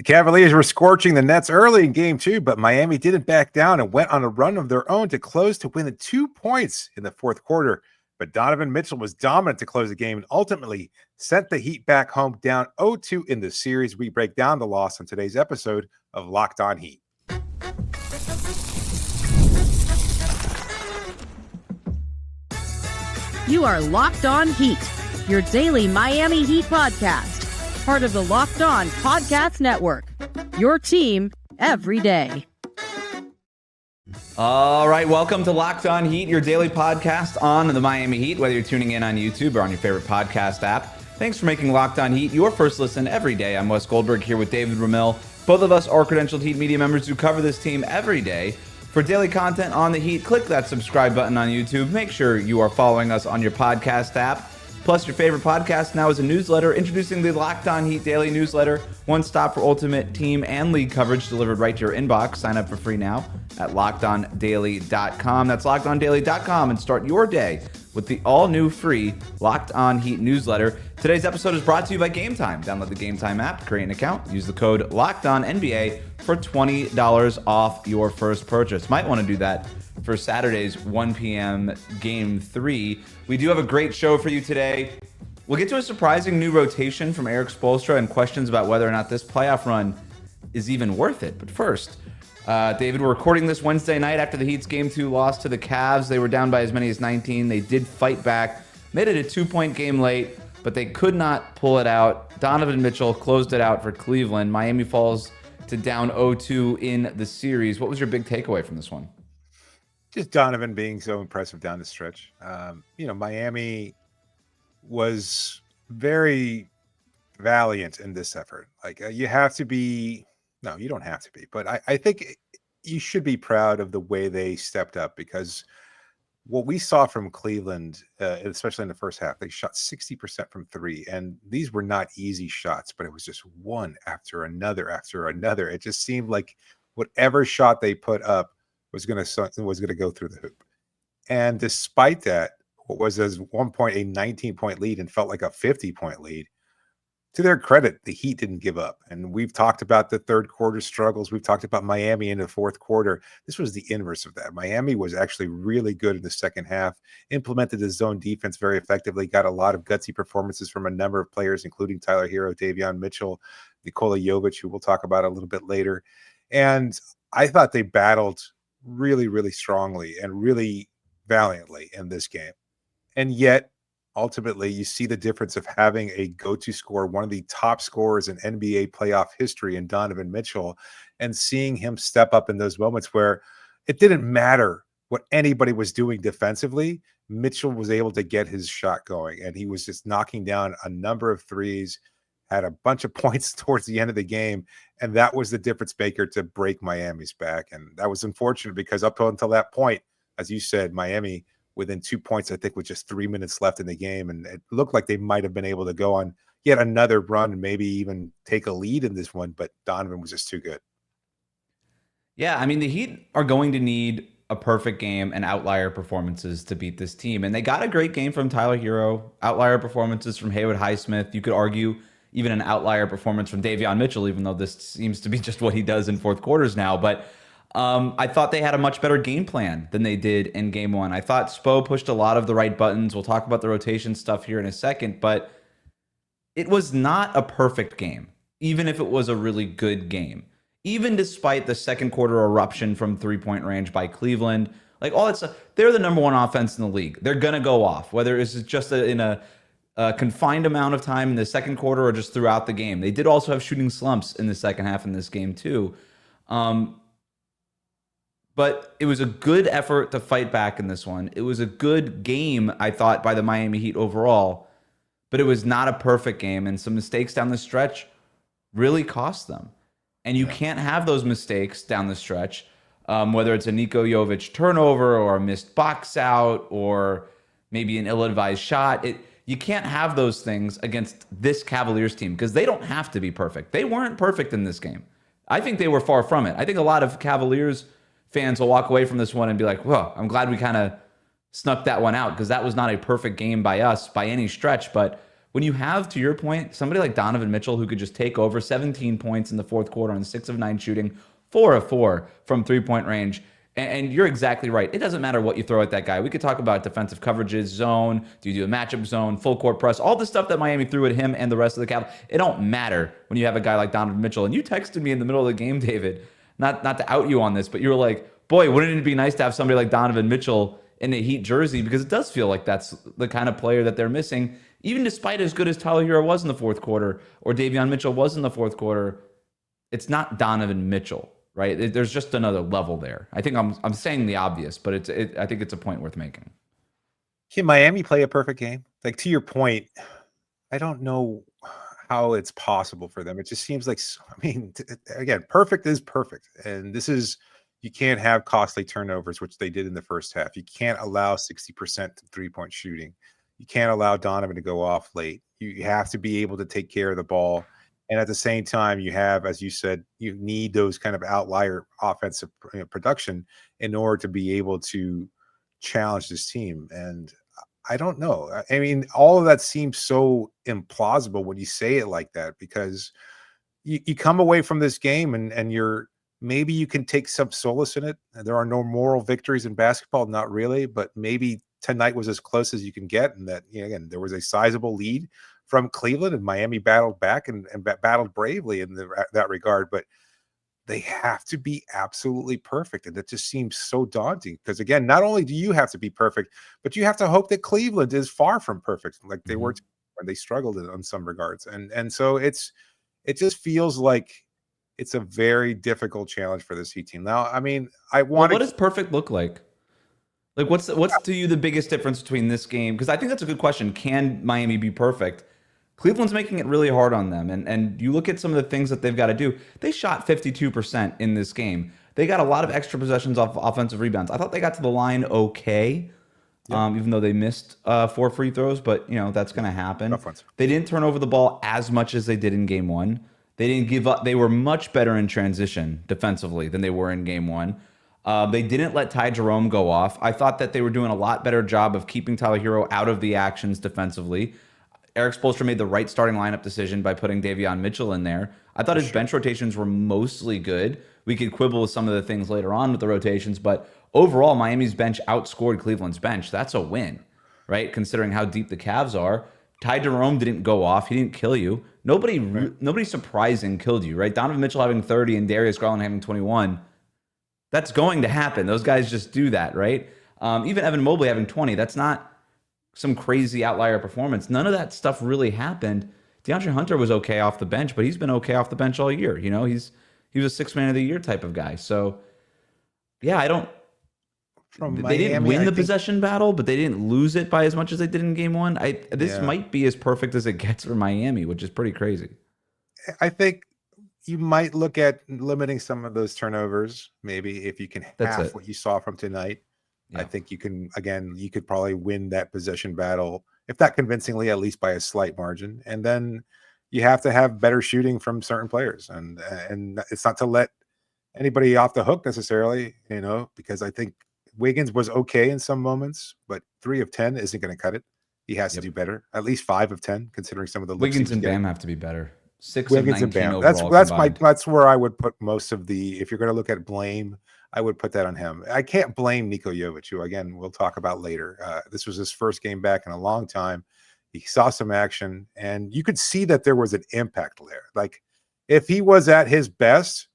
The Cavaliers were scorching the Nets early in game 2, but Miami didn't back down and went on a run of their own to close to win the 2 points in the fourth quarter. But Donovan Mitchell was dominant to close the game and ultimately sent the Heat back home down 0-2 in the series. We break down the loss on today's episode of Locked On Heat. You are Locked On Heat, your daily Miami Heat podcast. Part of the Locked On Podcast Network, your team every day. All right, welcome to Locked On Heat, your daily podcast on the Miami Heat, whether you're tuning in on YouTube or on your favorite podcast app. Thanks for making Locked On Heat your first listen every day. I'm Wes Goldberg here with David Ramil. Both of us are credentialed Heat media members who cover this team every day. For daily content on the Heat, click that subscribe button on YouTube. Make sure you are following us on your podcast app. Plus, your favorite podcast now is a newsletter introducing the Locked On Heat Daily Newsletter. One stop for ultimate team and league coverage delivered right to your inbox. Sign up for free now at LockedOnDaily.com. That's LockedOnDaily.com and start your day with the all-new free Locked On Heat newsletter. Today's episode is brought to you by Game Time. Download the Game Time app, create an account, use the code LOCKEDONNBA for $20 off your first purchase. Might want to do that for Saturday's 1 p.m. Game 3. We do have a great show for you today. We'll get to a surprising new rotation from Erik Spoelstra and questions about whether or not this playoff run is even worth it. But first, David, we're recording this Wednesday night after the Heat's Game 2 loss to the Cavs. They were down by as many as 19. They did fight back, made it a 2-point game late, but they could not pull it out. Donovan Mitchell closed it out for Cleveland. Miami falls to down 0-2 in the series. What was your big takeaway from this one? Just Donovan being so impressive down the stretch. Miami was very valiant in this effort. You have to be, no, you don't have to be, but I think you should be proud of the way they stepped up, because what we saw from Cleveland, especially in the first half, they shot 60% from three, and these were not easy shots, but it was just one after another after another. It just seemed like whatever shot they put up was going to go through the hoop. And despite that, what was at one point a 19-point lead and felt like a 50-point lead, to their credit, the Heat didn't give up. And we've talked about the third quarter struggles. We've talked about Miami in the fourth quarter. This was the inverse of that. Miami was actually really good in the second half, implemented the zone defense very effectively, got a lot of gutsy performances from a number of players, including Tyler Hero, Davion Mitchell, Nikola Jovic, who we'll talk about a little bit later. And I thought they battled really, really strongly and really valiantly in this game. And yet, ultimately, you see the difference of having a go-to scorer, one of the top scorers in NBA playoff history in Donovan Mitchell, and seeing him step up in those moments where it didn't matter what anybody was doing defensively. Mitchell was able to get his shot going, and he was just knocking down a number of threes, had a bunch of points towards the end of the game, and that was the difference maker to break Miami's back. And that was unfortunate because up until that point, as you said, Miami within 2 points, I think, with just 3 minutes left in the game, and it looked like they might have been able to go on yet another run and maybe even take a lead in this one, but Donovan was just too good. Yeah, I mean, the Heat are going to need a perfect game and outlier performances to beat this team, and they got a great game from Tyler Hero, outlier performances from Haywood Highsmith. You could argue even an outlier performance from Davion Mitchell, even though this seems to be just what he does in fourth quarters now. But I thought they had a much better game plan than they did in game one. I thought Spo pushed a lot of the right buttons. We'll talk about the rotation stuff here in a second, but it was not a perfect game, even if it was a really good game. Even despite the second quarter eruption from three-point range by Cleveland, like all that stuff, they're the number one offense in the league. They're going to go off, whether it's just in a confined amount of time in the second quarter or just throughout the game. They did also have shooting slumps in the second half in this game too. But it was a good effort to fight back in this one. It was a good game, I thought, by the Miami Heat overall, but it was not a perfect game, and some mistakes down the stretch really cost them. And you can't have those mistakes down the stretch, whether it's a Nikola Jovic turnover or a missed box out or maybe an ill-advised shot. You can't have those things against this Cavaliers team because they don't have to be perfect. They weren't perfect in this game. I think they were far from it. I think a lot of Cavaliers fans will walk away from this one and be like, well, I'm glad we kind of snuck that one out because that was not a perfect game by us by any stretch. But When you have, to your point, somebody like Donovan Mitchell who could just take over 17 points in the fourth quarter on 6 of 9 shooting, 4 of 4 from three-point range. And you're exactly right. It doesn't matter what you throw at that guy. We could talk about defensive coverages, zone, do you do a matchup zone, full court press, all the stuff that Miami threw at him and the rest of the Cavs. It don't matter when you have a guy like Donovan Mitchell. And you texted me in the middle of the game, David, not to out you on this, but you were like, boy, wouldn't it be nice to have somebody like Donovan Mitchell in the Heat jersey? Because it does feel like that's the kind of player that they're missing. Even despite as good as Tyler Hero was in the fourth quarter or Davion Mitchell was in the fourth quarter, it's not Donovan Mitchell. Right? There's just another level there. I think I'm saying the obvious, but I think it's a point worth making. Can Miami play a perfect game? Like, to your point, I don't know how it's possible for them. It just seems like, I mean, again, perfect is perfect. And this is, you can't have costly turnovers, which they did in the first half. You can't allow 60% three-point shooting. You can't allow Donovan to go off late. You have to be able to take care of the ball. And at the same time, you have, as you said, you need those kind of outlier offensive production in order to be able to challenge this team. And I don't know. I mean, all of that seems so implausible when you say it like that, because you come away from this game and you're, maybe you can take some solace in it. There are no moral victories in basketball, not really, but maybe tonight was as close as you can get. And that, again, there was a sizable lead from Cleveland, and Miami battled back and battled bravely in that regard. But they have to be absolutely perfect. And it just seems so daunting because, again, not only do you have to be perfect, but you have to hope that Cleveland is far from perfect, like they were when they struggled in some regards. And so it just feels like it's a very difficult challenge for this Heat team. Now, I mean, what does perfect look like? Like, what's to you the biggest difference between this game? Because I think that's a good question. Can Miami be perfect? Cleveland's making it really hard on them. And you look at some of the things that they've got to do. They shot 52% in this game. They got a lot of extra possessions off offensive rebounds. I thought they got to the line okay, even though they missed 4 free throws. But, that's going to happen. They didn't turn over the ball as much as they did in game one. They didn't give up. They were much better in transition defensively than they were in game one. They didn't let Ty Jerome go off. I thought that they were doing a lot better job of keeping Tyler Hero out of the actions defensively. Erik Spoelstra made the right starting lineup decision by putting Davion Mitchell in there. I thought his bench rotations were mostly good. We could quibble with some of the things later on with the rotations, but overall, Miami's bench outscored Cleveland's bench. That's a win, right? Considering how deep the Cavs are. Ty Jerome didn't go off. He didn't kill you. Nobody surprising killed you, right? Donovan Mitchell having 30 and Darius Garland having 21. That's going to happen. Those guys just do that, right? Even Evan Mobley having 20. That's not some crazy outlier performance. None of that stuff really happened. DeAndre Hunter was okay off the bench, but he's been okay off the bench all year. He was a 6 man of the year type of guy. So, yeah, they didn't win the possession battle, but they didn't lose it by as much as they did in game one. This might be as perfect as it gets for Miami, which is pretty crazy. I think you might look at limiting some of those turnovers, maybe if you can half what you saw from tonight. Yeah. I think you could probably win that possession battle, if not convincingly, at least by a slight margin. And then you have to have better shooting from certain players. And it's not to let anybody off the hook necessarily, because I think Wiggins was okay in some moments, but 3 of 10 isn't going to cut it. He has to do better, at least 5 of 10, considering some of the Wiggins and Bam have to be better. 6 Wiggins of 19 and Bam. overall. That's where I would put most of the. If you're going to look at blame, I would put that on him. I can't blame Nikola Jovic, who, again, we'll talk about later. This was his first game back in a long time. He saw some action, and you could see that there was an impact there. Like, if he was at his best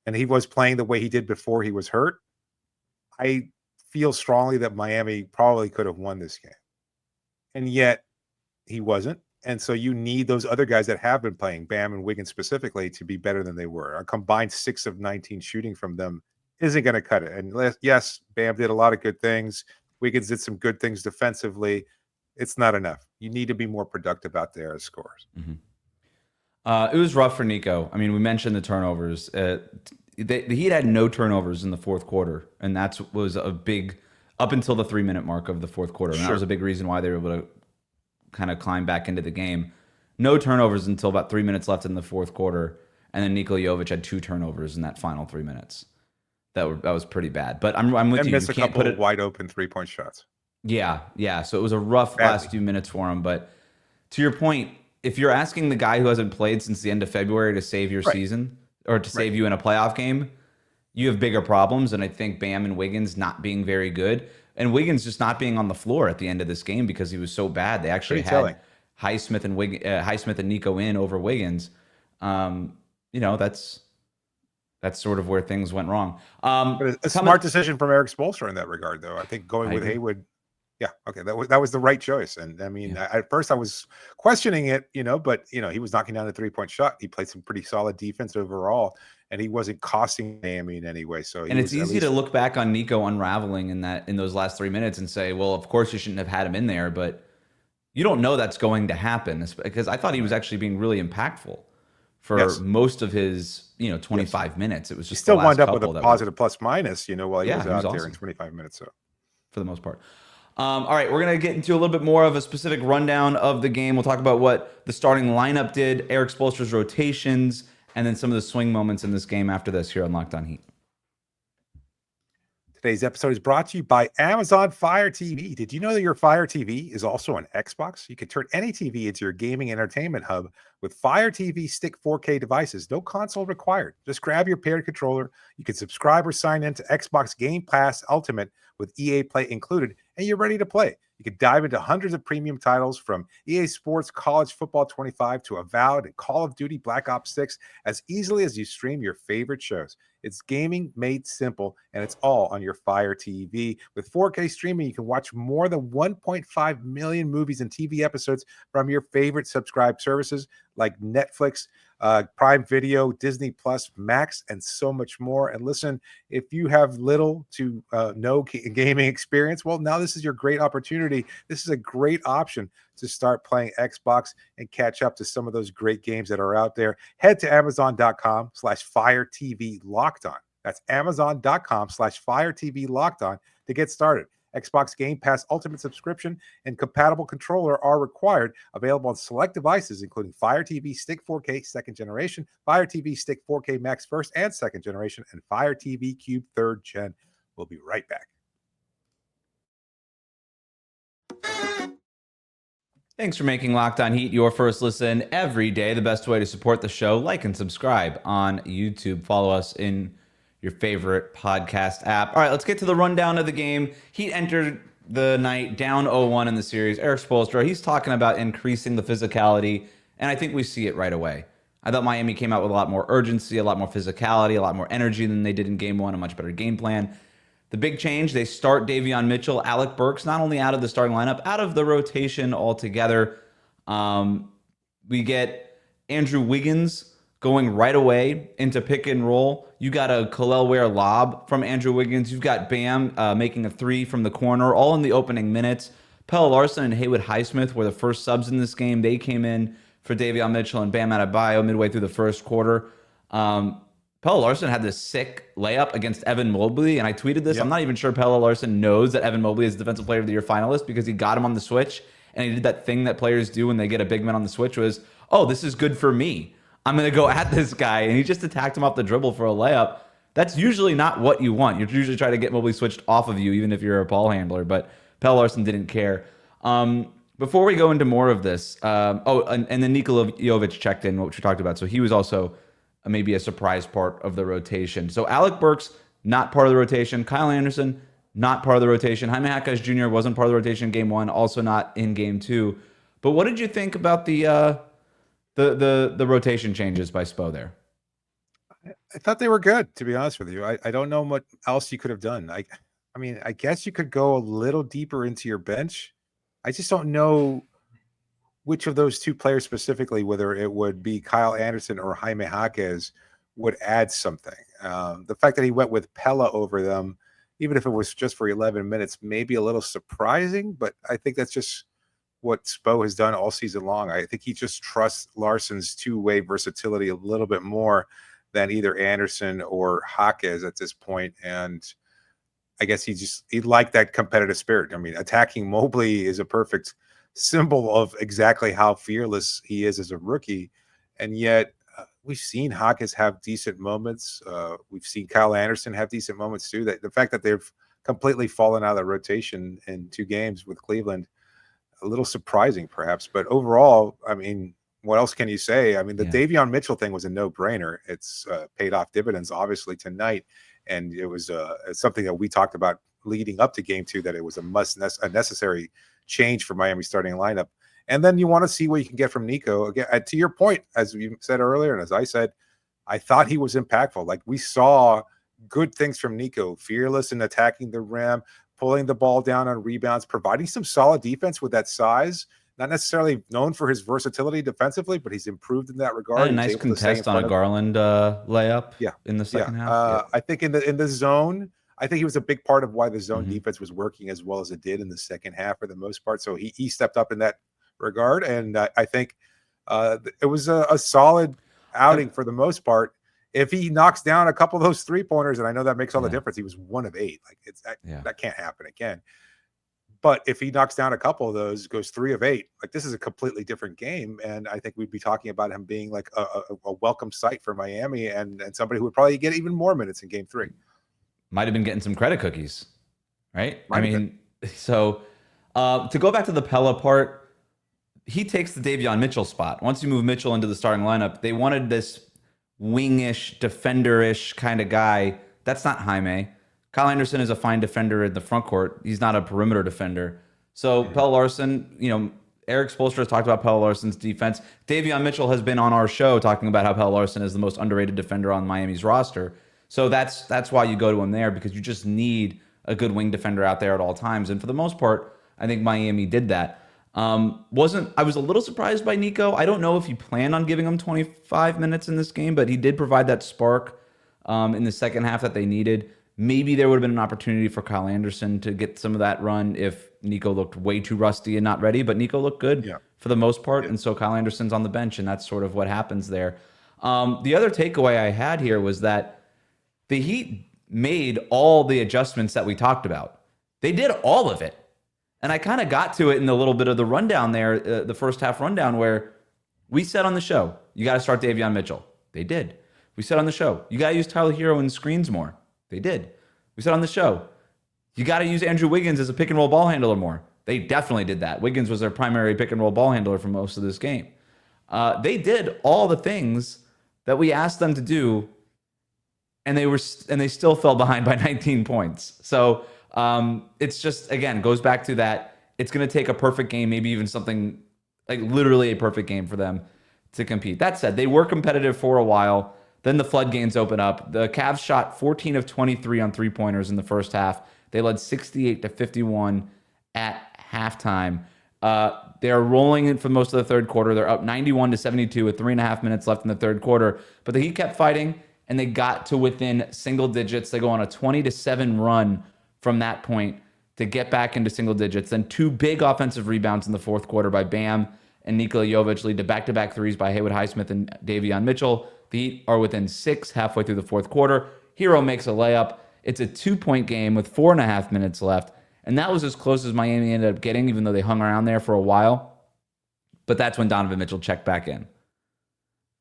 and he was playing the way he did before he was hurt, I feel strongly that Miami probably could have won this game. And yet he wasn't. And so you need those other guys that have been playing, Bam and Wiggins specifically, to be better than they were. A combined 6 of 19 shooting from them isn't going to cut it. And yes, Bam did a lot of good things. Wiggins did some good things defensively. It's not enough. You need to be more productive out there as scorers. It was rough for Nico. I mean, we mentioned the turnovers. The Heat had no turnovers in the fourth quarter, and that was a big, up until the 3-minute mark of the fourth quarter. And that was a big reason why they were able to kind of climb back into the game. No turnovers until about 3 minutes left in the fourth quarter, and then Nikola Jovic had 2 turnovers in that final 3 minutes. That was pretty bad. But I'm with you. Missed You a can't couple put of wide open 3-point shots. Yeah. So it was a rough last few minutes for him. But to your point, if you're asking the guy who hasn't played since the end of February to save your season or to save you in a playoff game, you have bigger problems. And I think Bam and Wiggins not being very good, and Wiggins just not being on the floor at the end of this game because he was so bad. They actually had Highsmith and Nico in over Wiggins. That's sort of where things went wrong. But a smart decision from Erik Spoelstra in that regard, though. I think going with Haywood. Yeah, okay, that was the right choice. And I mean, at first I was questioning it, but he was knocking down a 3-point shot. He played some pretty solid defense overall, and he wasn't costing Miami in any way. So, and it's easy to look back on Nico unraveling in those last 3 minutes and say, well, of course you shouldn't have had him in there, but you don't know that's going to happen, because I thought he was actually being really impactful for most of his 25 minutes. It was just he still wound up with a positive plus minus, while he was out there in 25 minutes. So for the most part. All right, we're going to get into a little bit more of a specific rundown of the game. We'll talk about what the starting lineup did, Erik Spoelstra's rotations, and then some of the swing moments in this game after this here on Locked On Heat. Today's episode is brought to you by Amazon Fire TV. Did you know that your Fire TV is also an Xbox? You can turn any TV into your gaming entertainment hub with Fire TV Stick 4K devices. No console required. Just grab your paired controller. You can subscribe or sign in to Xbox Game Pass Ultimate with EA Play included, and you're ready to play. You can dive into hundreds of premium titles from EA Sports College Football 25 to Avowed and Call of Duty Black Ops 6 as easily as you stream your favorite shows. It's gaming made simple, and it's all on your Fire TV. With 4K streaming, you can watch more than 1.5 million movies and TV episodes from your favorite subscribed services like Netflix, Prime Video, Disney Plus, Max, and so much more. And listen, if you have little to no gaming experience, well, now this is your great opportunity. This is a great option to start playing Xbox and catch up to some of those great games that are out there. Head to Amazon.com/Fire TV Locked On. That's Amazon.com/Fire TV Locked On to get started. Xbox Game Pass Ultimate subscription and compatible controller are required. Available on select devices, including Fire TV Stick 4K 2nd generation, Fire TV Stick 4K Max 1st and 2nd generation, and Fire TV Cube 3rd gen. We'll be right back. Thanks for making Locked On Heat your first listen every day. The best way to support the show, like and subscribe on YouTube. Follow us in your favorite podcast app. All right, let's get to the rundown of the game. Heat entered the night down 0-1 in the series. Erik Spoelstra, he's talking about increasing the physicality, and I think we see it right away. I thought Miami came out with a lot more urgency, a lot more physicality, a lot more energy than they did in game one, a much better game plan. The big change, they start Davion Mitchell, Alec Burks, not only out of the starting lineup, out of the rotation altogether. We get Andrew Wiggins going right away into pick and roll. You got a Kel'el Ware lob from Andrew Wiggins. You've got Bam making a three from the corner, all in the opening minutes. Pelle Larsson and Haywood Highsmith were the first subs in this game. They came in for Davion Mitchell and Bam Adebayo midway through the first quarter. Pelle Larsson had this sick layup against Evan Mobley, and I tweeted this. Yep. I'm not even sure Pelle Larsson knows that Evan Mobley is Defensive Player of the Year finalist because he got him on the switch, and he did that thing that players do when they get a big man on the switch was, oh, this is good for me. I'm going to go at this guy, and he just attacked him off the dribble for a layup. That's usually not what you want. You're usually trying to get Mobley switched off of you, even if you're a ball handler, but Pelle Larsson didn't care. Before we go into more of this, and then Nikola Jovic checked in, which we talked about, so he was also maybe a surprise part of the rotation. So Alec Burks, not part of the rotation. Kyle Anderson, not part of the rotation. Jaime Jaquez Jr. wasn't part of the rotation in game one, also not in game two. But what did you think about the rotation changes by Spo there? I thought they were good, to be honest with you. I don't know what else you could have done. I mean, I guess you could go a little deeper into your bench. I just don't know which of those two players specifically, whether it would be Kyle Anderson or Jaime Jaquez, would add something. The fact that he went with Pelle over them, even if it was just for 11 minutes, may be a little surprising, but I think that's just what Spo has done all season long. I think he just trusts Larsson's two-way versatility a little bit more than either Anderson or Jaquez at this point, and I guess he liked that competitive spirit. I mean, attacking Mobley is a perfect symbol of exactly how fearless he is as a rookie, and yet we've seen Jaquez have decent moments. We've seen Kyle Anderson have decent moments too. That the fact that they've completely fallen out of the rotation in two games with Cleveland, a little surprising perhaps, but overall, I mean, what else can you say? I mean, the Davion Mitchell thing was a no-brainer. It's paid off dividends obviously tonight, and it was something that we talked about leading up to game 2, that it was a necessary change for Miami starting lineup. And then you want to see what you can get from Nico. Again, to your point, as you said earlier, and as I said, I thought he was impactful. Like, we saw good things from Nico, fearless in attacking the rim, pulling the ball down on rebounds, providing some solid defense with that size. Not necessarily known for his versatility defensively, but he's improved in that regard. A nice contest on a Garland layup in the second half. I think in the zone, I think he was a big part of why the zone defense was working as well as it did in the second half for the most part. So he stepped up in that regard, and I think it was a solid outing for the most part. If he knocks down a couple of those 3-pointers, and I know that makes all the difference, he was 1 of 8. Like, that can't happen again. But if he knocks down a couple of those, goes 3 of 8, like, this is a completely different game. And I think we'd be talking about him being like a welcome sight for Miami, and somebody who would probably get even more minutes in game 3. Might have been getting some credit cookies, right? So to go back to the Pella part, he takes the Davion Mitchell spot. Once you move Mitchell into the starting lineup, they wanted this wingish, defender-ish kind of guy. That's not Jaime. Kyle Anderson is a fine defender in the front court. He's not a perimeter defender. So Pelle Larsson, Erik Spoelstra has talked about Pelle Larsson's defense. Davion Mitchell has been on our show talking about how Pelle Larsson is the most underrated defender on Miami's roster. So that's why you go to him there, because you just need a good wing defender out there at all times. And for the most part, I think Miami did that. I was a little surprised by Nico. I don't know if he planned on giving him 25 minutes in this game, but he did provide that spark in the second half that they needed. Maybe there would have been an opportunity for Kyle Anderson to get some of that run if Nico looked way too rusty and not ready, but Nico looked good for the most part, and so Kyle Anderson's on the bench, and that's sort of what happens there. The other takeaway I had here was that the Heat made all the adjustments that we talked about. They did all of it. And I kind of got to it in a little bit of the rundown there, the first half rundown, where we said on the show, you got to start Davion Mitchell. They did. We said on the show, you got to use Tyler Hero in screens more. They did. We said on the show, you got to use Andrew Wiggins as a pick and roll ball handler more. They definitely did that. Wiggins was their primary pick and roll ball handler for most of this game. They did all the things that we asked them to do, and they still fell behind by 19 points. So it's just, again, goes back to that. It's going to take a perfect game, maybe even something like literally a perfect game for them to compete. That said, they were competitive for a while. Then the floodgates open up. The Cavs shot 14 of 23 on 3-pointers in the first half. They led 68-51 at halftime. They're rolling in for most of the third quarter. They're up 91-72 with 3.5 minutes left in the third quarter. But the Heat kept fighting, and they got to within single digits. They go on a 20-7 run from that point to get back into single digits. Then 2 big offensive rebounds in the fourth quarter by Bam and Nikola Jovic lead to back-to-back threes by Haywood Highsmith and Davion Mitchell. The Heat are within 6 halfway through the fourth quarter. Hero makes a layup. It's a 2-point game with 4.5 minutes left. And that was as close as Miami ended up getting, even though they hung around there for a while. But that's when Donovan Mitchell checked back in.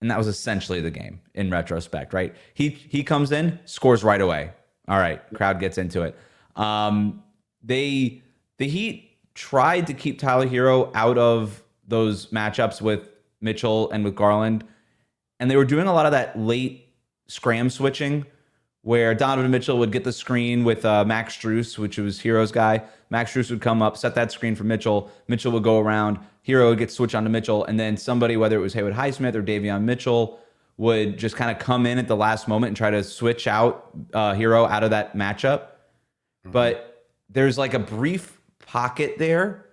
And that was essentially the game in retrospect, right? He comes in, scores right away. All right, crowd gets into it. The Heat tried to keep Tyler Hero out of those matchups with Mitchell and with Garland, and they were doing a lot of that late scram switching where Donovan Mitchell would get the screen with Max Strus, which was Hero's guy. Max Strus would come up, set that screen for Mitchell. Mitchell would go around. Hero would get switched onto Mitchell, and then somebody, whether it was Haywood Highsmith or Davion Mitchell, would just kind of come in at the last moment and try to switch out Hero out of that matchup. Mm-hmm. But there's like a brief pocket there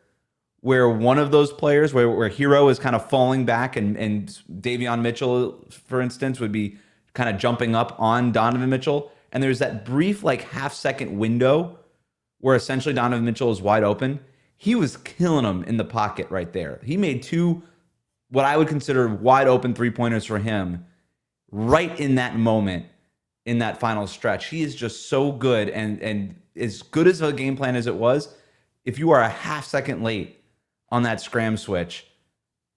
where one of those players, where Hero is kind of falling back and Davion Mitchell, for instance, would be kind of jumping up on Donovan Mitchell. And there's that brief like half-second window where essentially Donovan Mitchell is wide open. He was killing him in the pocket right there. He made 2 what I would consider wide open 3-pointers for him right in that moment, in that final stretch. He is just so good, and as good as a game plan as it was, if you are a half-second late on that scram switch,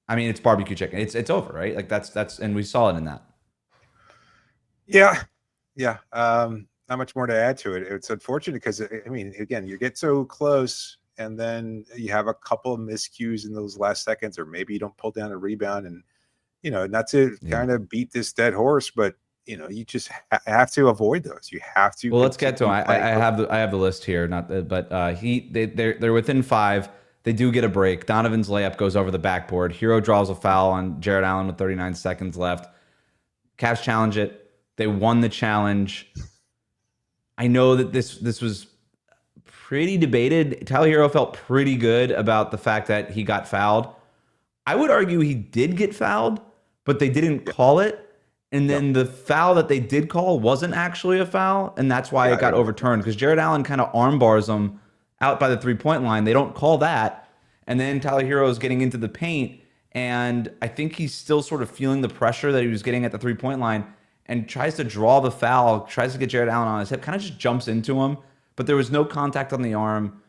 I mean, it's barbecue chicken. It's over, right? Like that's and we saw it in that. Yeah. Not much more to add to it. It's unfortunate because, I mean, again, you get so close and then you have a couple of miscues in those last seconds, or maybe you don't pull down a rebound, and not to kind of beat this dead horse, but you just have to avoid those. You have to. Well, let's get to them. I have the list here, but they're within 5. They do get a break. Donovan's layup goes over the backboard. Hero draws a foul on Jared Allen with 39 seconds left. Cavs challenge it. They won the challenge. I know that this was pretty debated. Tyler Hero felt pretty good about the fact that he got fouled. I would argue he did get fouled, but they didn't call it. And then the foul that they did call wasn't actually a foul, and that's why it got overturned, because Jared Allen kind of arm bars him out by the three-point line. They don't call that. And then Tyler Hero is getting into the paint, and I think he's still sort of feeling the pressure that he was getting at the three-point line and tries to draw the foul, tries to get Jared Allen on his hip, kind of just jumps into him, but there was no contact on the arm.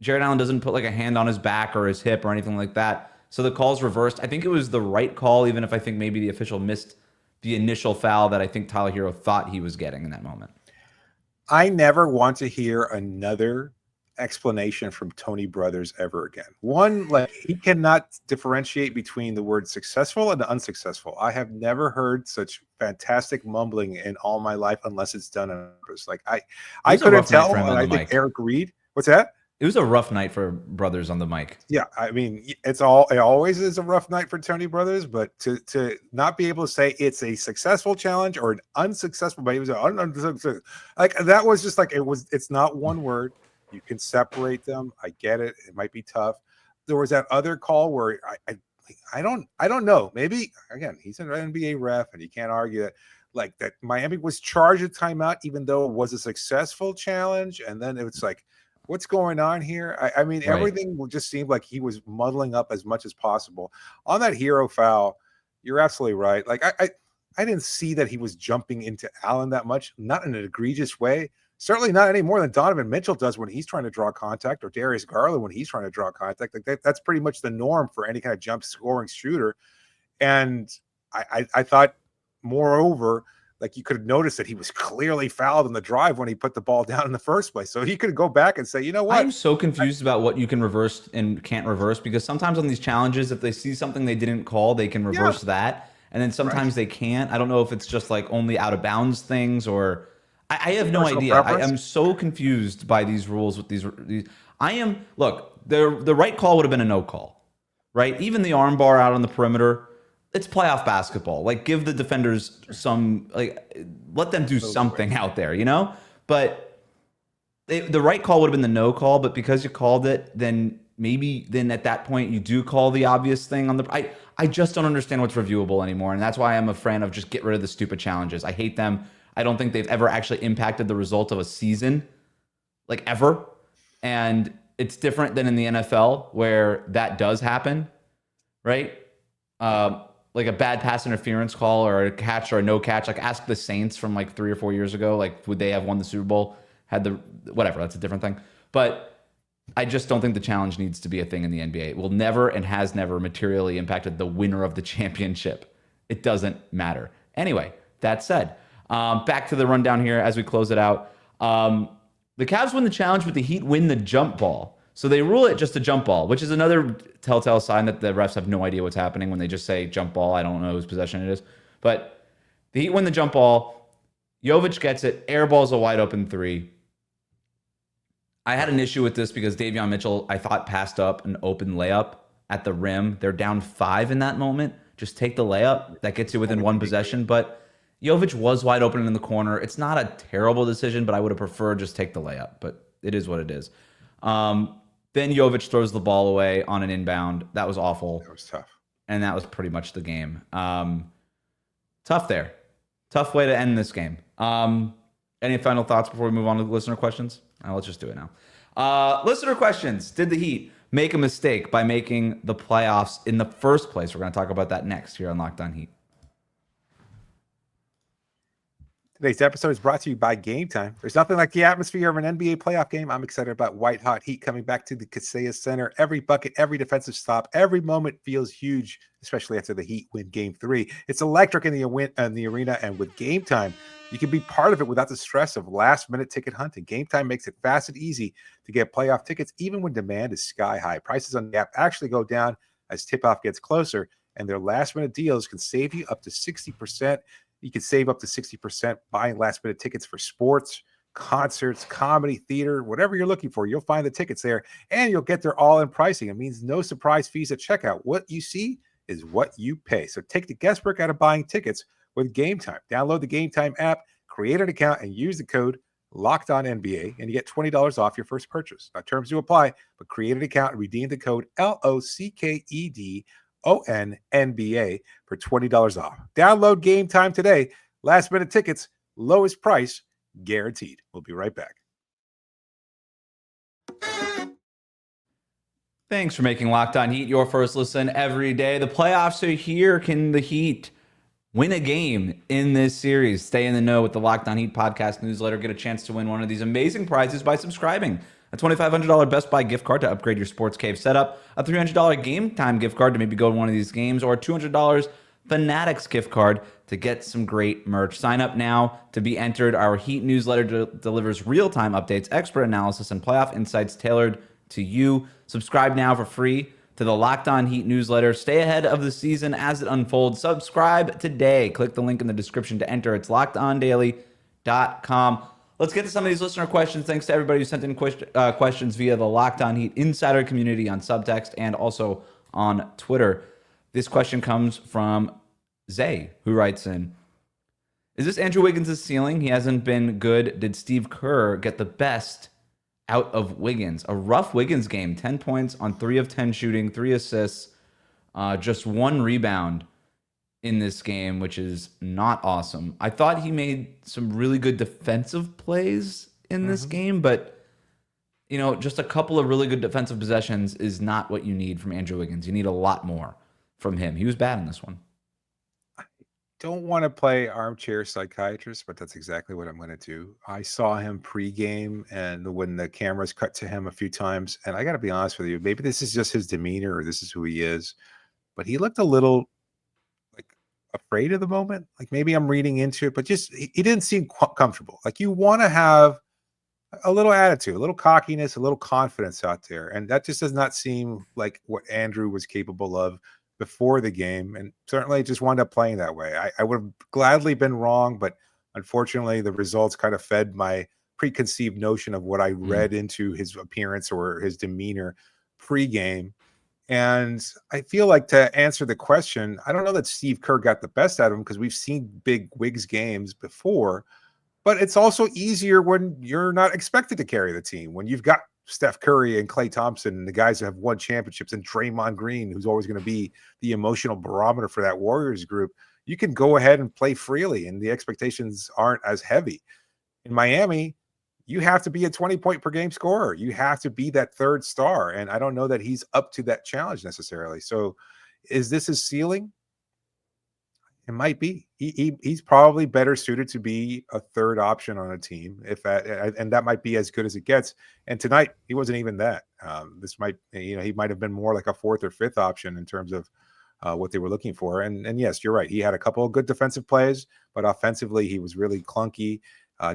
Jared Allen doesn't put like a hand on his back or his hip or anything like that. So the call's reversed. I think it was the right call, even if I think maybe the official missed the initial foul that I think Tyler Hero thought he was getting in that moment. I never want to hear another explanation from Tony Brothers ever again. One, like, he cannot differentiate between the word successful and unsuccessful. I have never heard such fantastic mumbling in all my life unless it's done on purpose. Like I couldn't tell. And I think Eric Reed. What's that? It was a rough night for Brothers on the mic. Yeah, I mean, it always is a rough night for Tony Brothers, but to not be able to say it's a successful challenge or an unsuccessful, but he was like, that was just like, it's not one word. You can separate them. I get it. It might be tough. There was that other call where I don't know. Maybe again, he's an NBA ref and you can't argue that, like, that Miami was charged a timeout, even though it was a successful challenge. And then it was like, what's going on here? I mean, everything just seemed like he was muddling up as much as possible. On that Hero foul, you're absolutely right. Like, I didn't see that he was jumping into Allen that much, not in an egregious way. Certainly not any more than Donovan Mitchell does when he's trying to draw contact, or Darius Garland when he's trying to draw contact. Like that's pretty much the norm for any kind of jump scoring shooter. And I thought, moreover, like, you could have noticed that he was clearly fouled on the drive when he put the ball down in the first place. So he could go back and say, you know what? I'm so confused about what you can reverse and can't reverse, because sometimes on these challenges, if they see something they didn't call, they can reverse that. And then sometimes they can't. I don't know if it's just like only out of bounds things, or I have no idea. I'm so confused by these rules with these. Look, the right call would have been a no call, right? Even the arm bar out on the perimeter. It's playoff basketball. Like, give the defenders some, like, let them do something out there, But the right call would have been the no call. But because you called it, then at that point you do call the obvious thing on the. I just don't understand what's reviewable anymore, and that's why I'm a fan of just get rid of the stupid challenges. I hate them. I don't think they've ever actually impacted the result of a season, like, ever. And it's different than in the NFL where that does happen, right? Like a bad pass interference call or a catch or a no catch. Like, ask the Saints from like 3 or 4 years ago. Like, would they have won the Super Bowl? Whatever, that's a different thing. But I just don't think the challenge needs to be a thing in the NBA. It will never and has never materially impacted the winner of the championship. It doesn't matter. Anyway, that said, back to the rundown here as we close it out. The Cavs win the challenge, but the Heat win the jump ball. So they rule it just a jump ball, which is another telltale sign that the refs have no idea what's happening when they just say jump ball. I don't know whose possession it is. But the Heat win the jump ball. Jovic gets it. Airballs a wide open 3. I had an issue with this because Davion Mitchell, I thought, passed up an open layup at the rim. They're down 5 in that moment. Just take the layup. That gets you within 1 possession. But Jovic was wide open in the corner. It's not a terrible decision, but I would have preferred just take the layup. But it is what it is. Then Jovic throws the ball away on an inbound. That was awful. That was tough. And that was pretty much the game. Tough there. Tough way to end this game. Any final thoughts before we move on to listener questions? Let's just do it now. Listener questions. Did the Heat make a mistake by making the playoffs in the first place? We're going to talk about that next here on Locked On Heat. Today's episode is brought to you by Game Time. There's nothing like the atmosphere of an NBA playoff game. I'm excited about white hot heat coming back to the Kaseya Center. Every bucket, every defensive stop, every moment feels huge, especially after the Heat win Game 3. It's electric in the arena, and with Game Time, you can be part of it without the stress of last-minute ticket hunting. Game Time makes it fast and easy to get playoff tickets, even when demand is sky high. Prices on the app actually go down as tip-off gets closer, and their last-minute deals can save you up to 60%. You can save up to 60% buying last-minute tickets for sports, concerts, comedy, theater, whatever you're looking for. You'll find the tickets there, and you'll get their all-in pricing. It means no surprise fees at checkout. What you see is what you pay. So take the guesswork out of buying tickets with Game Time. Download the Game Time app, create an account, and use the code LOCKEDONNBA, and you get $20 off your first purchase. Now, terms do apply, but create an account and redeem the code LOCKEDONNBA for $20 off. Download Game Time today. Last minute tickets, lowest price guaranteed. We'll be right back. Thanks for making Locked On Heat your first listen every day. The playoffs are here. Can the Heat win a game in this series? Stay in the know with the Locked On Heat podcast newsletter. Get a chance to win one of these amazing prizes by subscribing. A $2,500 Best Buy gift card to upgrade your sports cave setup, a $300 Game Time gift card to maybe go to one of these games, or a $200 Fanatics gift card to get some great merch. Sign up now to be entered. Our Heat newsletter delivers real-time updates, expert analysis, and playoff insights tailored to you. Subscribe now for free to the Locked On Heat newsletter. Stay ahead of the season as it unfolds. Subscribe today. Click the link in the description to enter. It's lockedondaily.com. Let's get to some of these listener questions. Thanks to everybody who sent in questions via the Locked On Heat Insider community on Subtext and also on Twitter. This question comes from Zay, who writes in, is this Andrew Wiggins' ceiling? He hasn't been good. Did Steve Kerr get the best out of Wiggins? A rough Wiggins game, 10 points on 3 of 10 shooting, 3 assists, just 1 rebound in this game, which is not awesome. I thought he made some really good defensive plays in this game, but just a couple of really good defensive possessions is not what you need from Andrew Wiggins. You need a lot more from him. He was bad in this one. I don't want to play armchair psychiatrist, but that's exactly what I'm going to do. I saw him pregame, and when the cameras cut to him a few times, and I got to be honest with you, maybe this is just his demeanor or this is who he is, but he looked a little afraid of the moment. Like maybe I'm reading into it, but just he didn't seem comfortable. Like you want to have a little attitude, a little cockiness, a little confidence out there, and that just does not seem like what Andrew was capable of before the game, and certainly just wound up playing that way. I would have gladly been wrong, but unfortunately the results kind of fed my preconceived notion of what I read into his appearance or his demeanor pregame. And I feel like, to answer the question, I don't know that Steve Kerr got the best out of him because we've seen big Wiggs games before, but it's also easier when you're not expected to carry the team. When you've got Steph Curry and Klay Thompson and the guys who have won championships, and Draymond Green, who's always going to be the emotional barometer for that Warriors group, you can go ahead and play freely and the expectations aren't as heavy. In Miami, you have to be a 20-point per game scorer. You have to be that third star. And I don't know that he's up to that challenge necessarily. So is this his ceiling? It might be. He's probably better suited to be a third option on a team, and that might be as good as it gets. And tonight, he wasn't even that. This might, he might have been more like a fourth or fifth option in terms of what they were looking for. And yes, you're right. He had a couple of good defensive plays, but offensively, he was really clunky.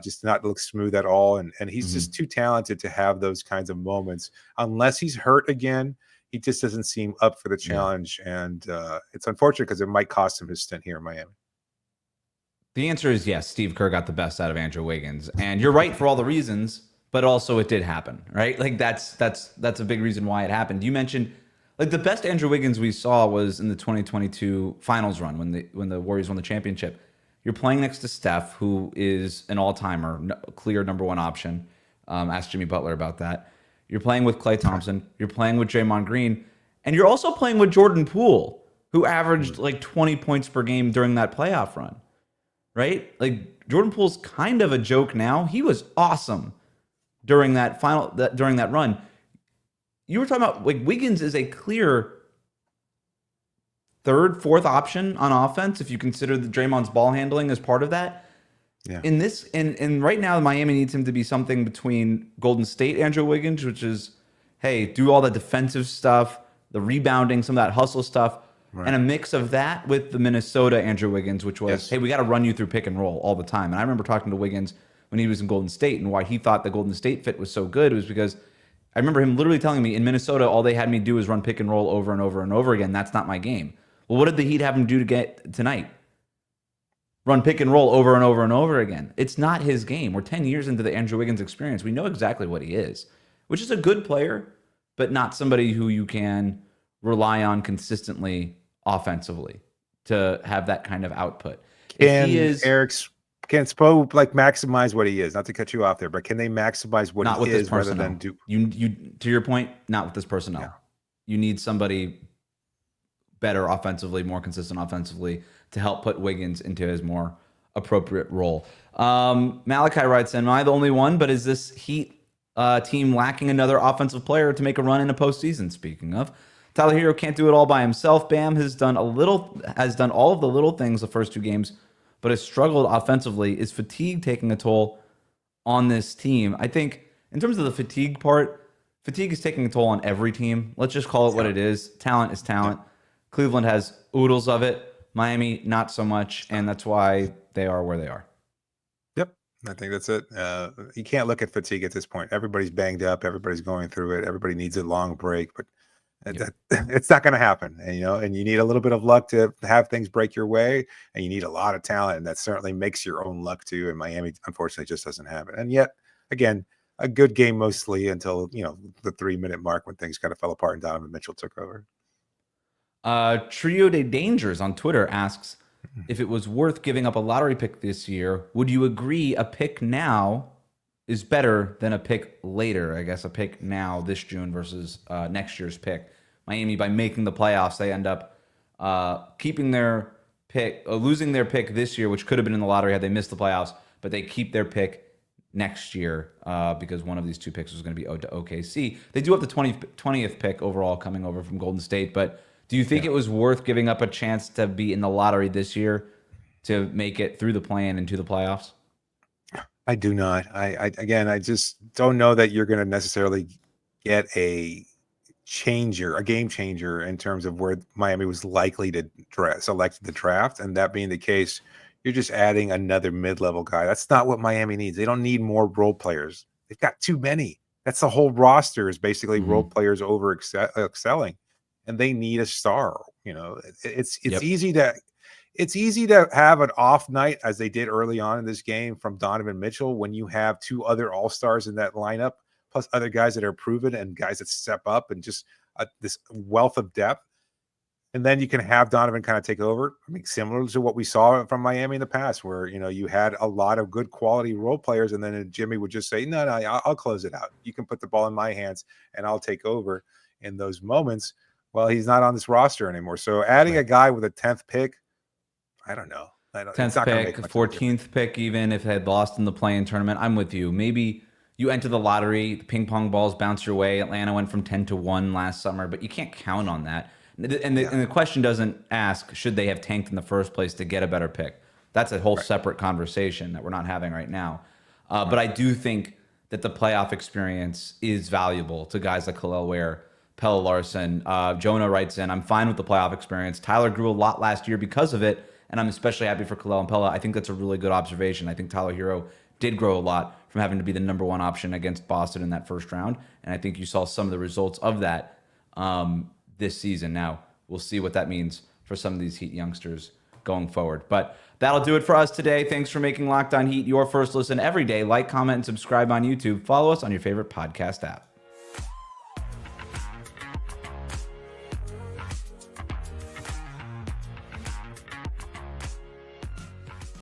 Just not look smooth at all. And he's just too talented to have those kinds of moments. Unless he's hurt again, he just doesn't seem up for the challenge. Yeah. And it's unfortunate because it might cost him his stint here in Miami. The answer is yes. Steve Kerr got the best out of Andrew Wiggins. And you're right for all the reasons, but also it did happen, right? Like that's a big reason why it happened. You mentioned like the best Andrew Wiggins we saw was in the 2022 finals run when the Warriors won the championship. You're playing next to Steph, who is an all-timer, clear number one option. Ask Jimmy Butler about that. You're playing with Klay Thompson. You're playing with Draymond Green. And you're also playing with Jordan Poole, who averaged like 20 points per game during that playoff run, right? Like Jordan Poole's kind of a joke now. He was awesome during that run. You were talking about like Wiggins is a clear third, fourth option on offense if you consider the Draymond's ball handling as part of that. Yeah. In this, and right now, Miami needs him to be something between Golden State Andrew Wiggins, which is, hey, do all the defensive stuff, the rebounding, some of that hustle stuff, and a mix of that with the Minnesota Andrew Wiggins, which was, hey, we got to run you through pick and roll all the time. And I remember talking to Wiggins when he was in Golden State, and why he thought the Golden State fit was so good was because I remember him literally telling me in Minnesota, all they had me do is run pick and roll over and over and over again. That's not my game. Well, what did the Heat have him do to get tonight? Run pick and roll over and over and over again. It's not his game. We're 10 years into the Andrew Wiggins experience. We know exactly what he is, which is a good player, but not somebody who you can rely on consistently offensively to have that kind of output. Can Spo maximize what he is? Not to cut you off there, but can they maximize what he is rather than do? You to your point, not with this personnel. Yeah. You need somebody better offensively, more consistent offensively, to help put Wiggins into his more appropriate role. Malachi writes in, am I the only one, but is this Heat team lacking another offensive player to make a run in a postseason? Speaking of, Tyler Hero can't do it all by himself. Bam has done all of the little things the first 2 games, but has struggled offensively. Is fatigue taking a toll on this team? I think in terms of the fatigue part, fatigue is taking a toll on every team. Let's just call it what it is. Talent is talent. Yeah. Cleveland has oodles of it. Miami, not so much, and that's why they are where they are. Yep, I think that's it. You can't look at fatigue at this point. Everybody's banged up. Everybody's going through it. Everybody needs a long break, but it's not going to happen. And, and you need a little bit of luck to have things break your way, and you need a lot of talent, and that certainly makes your own luck too. And Miami, unfortunately, just doesn't have it. And yet, again, a good game mostly until the 3-minute mark when things kind of fell apart and Donovan Mitchell took over. Trio de Dangers on Twitter asks, if it was worth giving up a lottery pick this year, would you agree a pick now is better than a pick later? I guess a pick now this June versus next year's pick. Miami, by making the playoffs, they end up keeping their pick, losing their pick this year, which could have been in the lottery had they missed the playoffs, but they keep their pick next year because one of these 2 picks was going to be owed to OKC. They do have the 20th pick overall coming over from Golden State, but do you think it was worth giving up a chance to be in the lottery this year to make it through the play-in and to the playoffs? I do not. I just don't know that you're going to necessarily get a game changer in terms of where Miami was likely to select the draft. And that being the case, you're just adding another mid-level guy. That's not what Miami needs. They don't need more role players. They've got too many. That's the whole roster is basically role players over excelling. And they need a star. It's easy to have an off night as they did early on in this game from Donovan Mitchell when you have 2 other all-stars in that lineup, plus other guys that are proven and guys that step up and just this wealth of depth. And then you can have Donovan kind of take over. I mean, similar to what we saw from Miami in the past, where you had a lot of good quality role players, and then Jimmy would just say, "No, I'll close it out. You can put the ball in my hands, and I'll take over." In those moments, well, he's not on this roster anymore. So adding a guy with a 10th pick, I don't know. 10th pick, 14th pick, even if they had lost in the play-in tournament, I'm with you. Maybe you enter the lottery, the ping pong balls bounce your way. Atlanta went from 10-1 last summer, but you can't count on that. And the question doesn't ask, should they have tanked in the first place to get a better pick? That's a whole separate conversation that we're not having right now. But I do think that the playoff experience is valuable to guys like Khalil Ware, Pelle Larson. Jonah writes in, I'm fine with the playoff experience. Tyler grew a lot last year because of it, and I'm especially happy for Khalil and Pelle. I think that's a really good observation. I think Tyler Hero did grow a lot from having to be the number 1 option against Boston in that first round, and I think you saw some of the results of that this season. Now, we'll see what that means for some of these Heat youngsters going forward. But that'll do it for us today. Thanks for making Locked On Heat your first listen every day. Like, comment, and subscribe on YouTube. Follow us on your favorite podcast app.